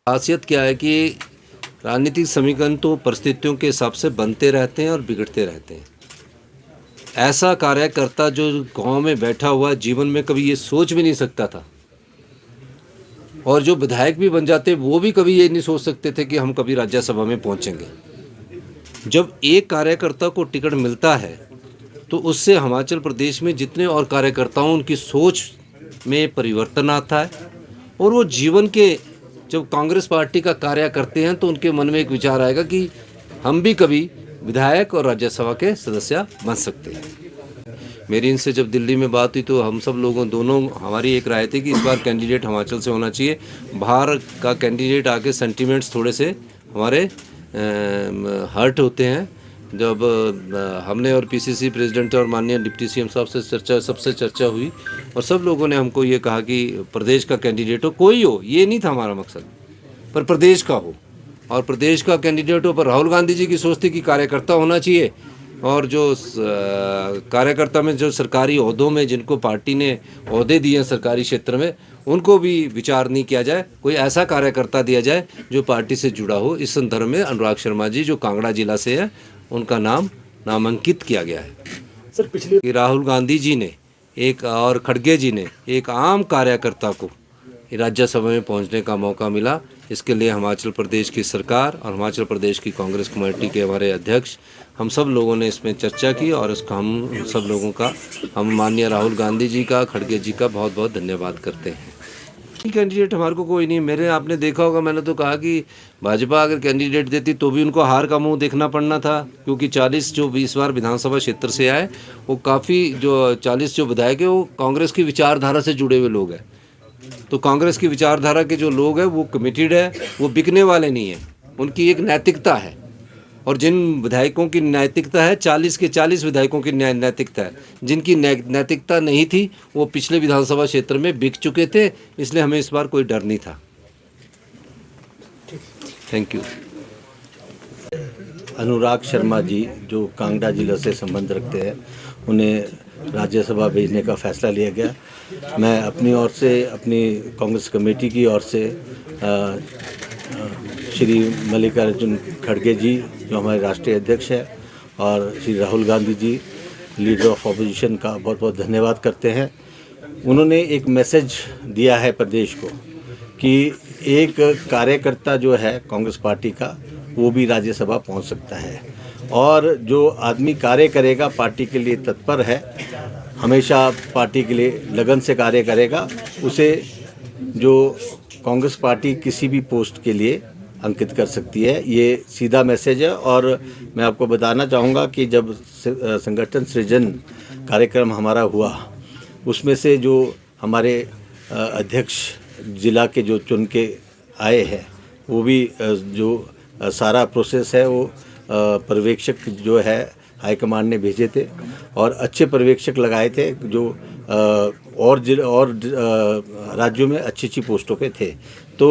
खासियत क्या है कि राजनीतिक समीकरण तो परिस्थितियों के हिसाब से बनते रहते हैं और बिगड़ते रहते हैं। ऐसा कार्यकर्ता जो गांव में बैठा हुआ जीवन में कभी ये सोच भी नहीं सकता था, और जो विधायक भी बन जाते वो भी कभी ये नहीं सोच सकते थे कि हम कभी राज्यसभा में पहुंचेंगे। जब एक कार्यकर्ता को टिकट मिलता है तो उससे हिमाचल प्रदेश में जितने और कार्यकर्ताओं उनकी सोच में परिवर्तन आता है, और वो जीवन के जब कांग्रेस पार्टी का कार्य करते हैं तो उनके मन में एक विचार आएगा कि हम भी कभी विधायक और राज्यसभा के सदस्य बन सकते हैं। मेरी इनसे जब दिल्ली में बात हुई तो हम सब लोगों दोनों हमारी एक राय थी कि इस बार कैंडिडेट हिमाचल से होना चाहिए। बाहर का कैंडिडेट आके सेंटिमेंट्स थोड़े से हमारे हर्ट होते हैं। जब हमने और पीसीसी प्रेसिडेंट और माननीय डिप्टी सीएम साहब से सबसे चर्चा हुई, और सब लोगों ने हमको ये कहा कि प्रदेश का कैंडिडेट हो, कोई हो, ये नहीं था हमारा मकसद, पर प्रदेश का हो, और प्रदेश का कैंडिडेट हो। पर राहुल गांधी जी की सोच थी कि कार्यकर्ता होना चाहिए, और जो कार्यकर्ता में जो सरकारी ओहदों में जिनको पार्टी ने ओहदे दिए हैं सरकारी क्षेत्र में, उनको भी विचार नहीं किया जाए, कोई ऐसा कार्यकर्ता दिया जाए जो पार्टी से जुड़ा हो। इस संदर्भ में अनुराग शर्मा जी जो कांगड़ा जिला से है, उनका नाम नामांकित किया गया है। सर पिछले राहुल गांधी जी ने एक और खड़गे जी ने एक आम कार्यकर्ता को राज्यसभा में पहुंचने का मौका मिला। इसके लिए हिमाचल प्रदेश की सरकार और हिमाचल प्रदेश की कांग्रेस कमेटी के हमारे अध्यक्ष, हम सब लोगों ने इसमें चर्चा की, और इसका हम सब लोगों का, हम माननीय राहुल गांधी जी का, खड़गे जी का बहुत बहुत धन्यवाद करते हैं। कैंडिडेट हमारे को कोई नहीं, मेरे आपने देखा होगा, मैंने तो कहा कि भाजपा अगर कैंडिडेट देती तो भी उनको हार का मुंह देखना पड़ना था, क्योंकि 40 जो 20 बार विधानसभा क्षेत्र से आए, वो काफ़ी जो 40 जो विधायक है वो कांग्रेस की विचारधारा से जुड़े हुए लोग हैं। तो कांग्रेस की विचारधारा के जो लोग हैं वो कमिटेड है, वो बिकने वाले नहीं हैं, उनकी एक नैतिकता है। और जिन विधायकों की नैतिकता है, 40 के 40 विधायकों की नैतिकता है। जिनकी नैतिकता नहीं थी वो पिछले विधानसभा क्षेत्र में बिक चुके थे, इसलिए हमें इस बार कोई डर नहीं था। Thank you. अनुराग शर्मा जी जो कांगड़ा जिला से संबंध रखते हैं, उन्हें राज्यसभा भेजने का फैसला लिया गया। मैं अपनी ओर से, अपनी कांग्रेस कमेटी की ओर से श्री मल्लिकार्जुन खड़गे जी जो हमारे राष्ट्रीय अध्यक्ष हैं, और Shri Rahul Gandhi ji leader of opposition का बहुत बहुत धन्यवाद करते हैं। उन्होंने एक मैसेज दिया है प्रदेश को कि एक कार्यकर्ता जो है कांग्रेस पार्टी का, वो भी राज्यसभा पहुंच सकता है, और जो आदमी कार्य करेगा, पार्टी के लिए तत्पर है, हमेशा पार्टी के लिए लगन से कार्य करेगा, उसे जो कांग्रेस पार्टी किसी भी पोस्ट के लिए अंकित कर सकती है। ये सीधा मैसेज है। और मैं आपको बताना चाहूँगा कि जब संगठन सृजन कार्यक्रम हमारा हुआ, उसमें से जो हमारे अध्यक्ष जिला के जो चुन के आए हैं, वो भी जो सारा प्रोसेस है वो पर्यवेक्षक जो है हाईकमान ने भेजे थे, और अच्छे पर्यवेक्षक लगाए थे जो और राज्यों में अच्छी अच्छी पोस्टों पे थे। तो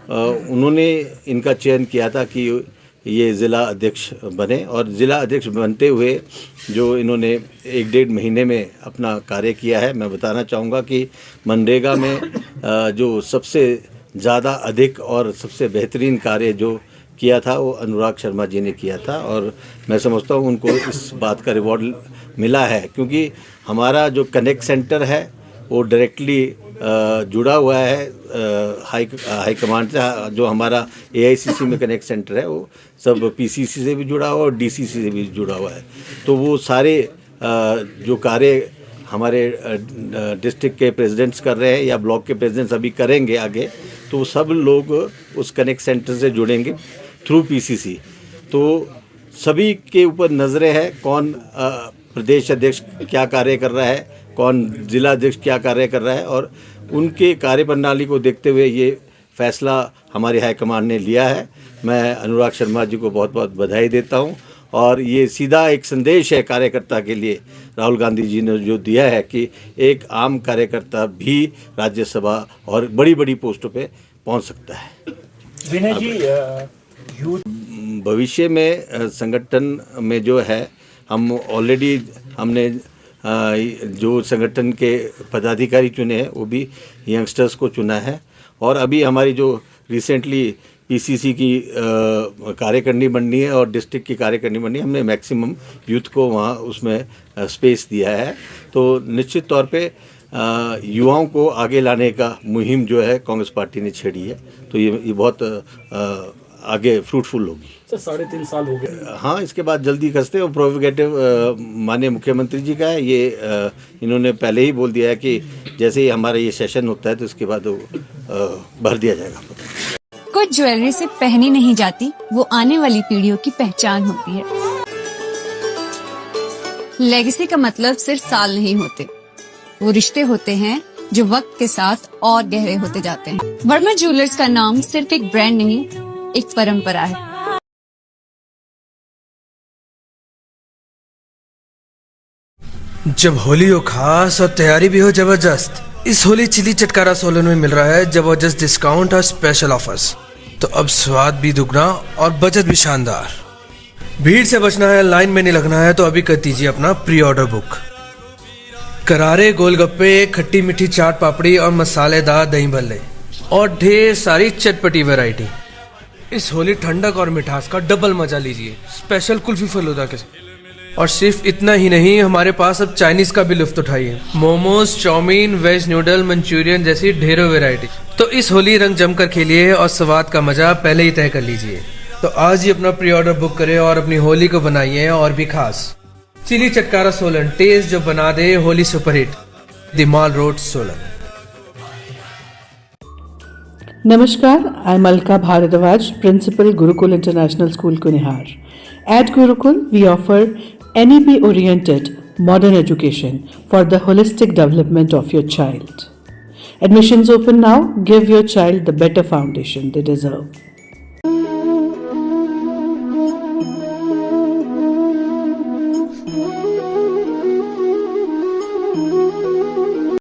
उन्होंने इनका चयन किया था कि ये ज़िला अध्यक्ष बने, और ज़िला अध्यक्ष बनते हुए जो इन्होंने 1-1.5 महीने में अपना कार्य किया है, मैं बताना चाहूँगा कि मनरेगा में जो सबसे ज़्यादा अधिक और सबसे बेहतरीन कार्य जो किया था वो अनुराग शर्मा जी ने किया था, और मैं समझता हूँ उनको इस बात का रिवॉर्ड मिला है, क्योंकि हमारा जो कनेक्ट सेंटर है वो डायरेक्टली जुड़ा हुआ है हाई कमांड से। जो हमारा एआईसीसी में कनेक्ट सेंटर है वो सब पीसीसी से भी जुड़ा हुआ है और डीसीसी से भी जुड़ा हुआ है। तो वो सारे जो कार्य हमारे डिस्ट्रिक्ट के प्रेसिडेंट्स कर रहे हैं या ब्लॉक के प्रेसिडेंट्स अभी करेंगे आगे, तो सब लोग उस कनेक्ट सेंटर से जुड़ेंगे थ्रू पीसीसी। तो सभी के ऊपर नज़रें हैं, कौन प्रदेश अध्यक्ष क्या कार्य कर रहा है, कौन जिला अध्यक्ष क्या कार्य कर रहा है, और उनके कार्य प्रणाली को देखते हुए ये फैसला हमारे हाईकमान ने लिया है। मैं अनुराग शर्मा जी को बहुत बहुत बधाई देता हूँ, और ये सीधा एक संदेश है कार्यकर्ता के लिए राहुल गांधी जी ने जो दिया है कि एक आम कार्यकर्ता भी राज्यसभा और बड़ी बड़ी पोस्टों पे पहुंच सकता है। विनय जी, भविष्य में संगठन में जो है, हम ऑलरेडी हमने जो संगठन के पदाधिकारी चुने हैं वो भी यंगस्टर्स को चुना है, और अभी हमारी जो रिसेंटली पीसीसी की कार्यकारिणी बननी है और डिस्ट्रिक्ट की कार्यकारिणी बननी है। हमने मैक्सिमम यूथ को वहाँ उसमें स्पेस दिया है। तो निश्चित तौर पे युवाओं को आगे लाने का मुहिम जो है कांग्रेस पार्टी ने छेड़ी है, तो ये बहुत आगे फ्रूटफुल होगी। सर 3.5 साल हो गए। हाँ, इसके बाद जल्दी खसते वो प्रोविगेटिव माननीय मुख्यमंत्री जी का है। ये इन्होंने पहले ही बोल दिया है कि जैसे ही हमारा ये सेशन होता है तो इसके बाद वो भर दिया जाएगा। कुछ ज्वेलरी से पहनी नहीं जाती, वो आने वाली पीढ़ियों की पहचान होती है। लेगेसी का मतलब सिर्फ साल नहीं होते, वो रिश्ते होते हैं जो वक्त के साथ और गहरे होते जाते हैं। वर्मा ज्वेलर्स का नाम सिर्फ एक ब्रांड नहीं, एक परंपरा है। जब होली हो खास और तैयारी भी हो जबरदस्त, इस होली चिली चटकारा सोलन में मिल रहा है जबरदस्त डिस्काउंट और स्पेशल ऑफर्स। तो अब स्वाद भी दुगना और बचत भी शानदार। भीड़ से बचना है, लाइन में नहीं लगना है, तो अभी कर दीजिए अपना प्री ऑर्डर बुक। करारे गोलगप्पे, खट्टी मीठी चाट पापड़ी और मसालेदार दही भल्ले और ढेर सारी चटपटी वैरायटी। इस होली ठंडक और मिठास का डबल मजा लीजिए स्पेशल कुल्फी फलूदा के साथ। और सिर्फ इतना ही नहीं, हमारे पास अब चाइनीज का भी लुत्फ उठाइए। Momos, chowmein, veg noodle, Manchurian जैसी ढेरों वैरायटी। तो इस होली रंग जमकर खेलिए और स्वाद का मजा पहले ही तय कर लीजिए। तो आज ही अपना प्री ऑर्डर बुक करें और अपनी होली को बनाइए और भी खास। चिली चटकारा सोलन, टेस्ट जो बना दे Holi superhit. The mall road, Solan. Namaskar, I'm Alka Bharadwaj, Principal Gurukul International School, Kunihar. At Gurukul, we offer NEP-oriented modern education for the holistic development of your child. Admissions open now. Give your child the better foundation they deserve.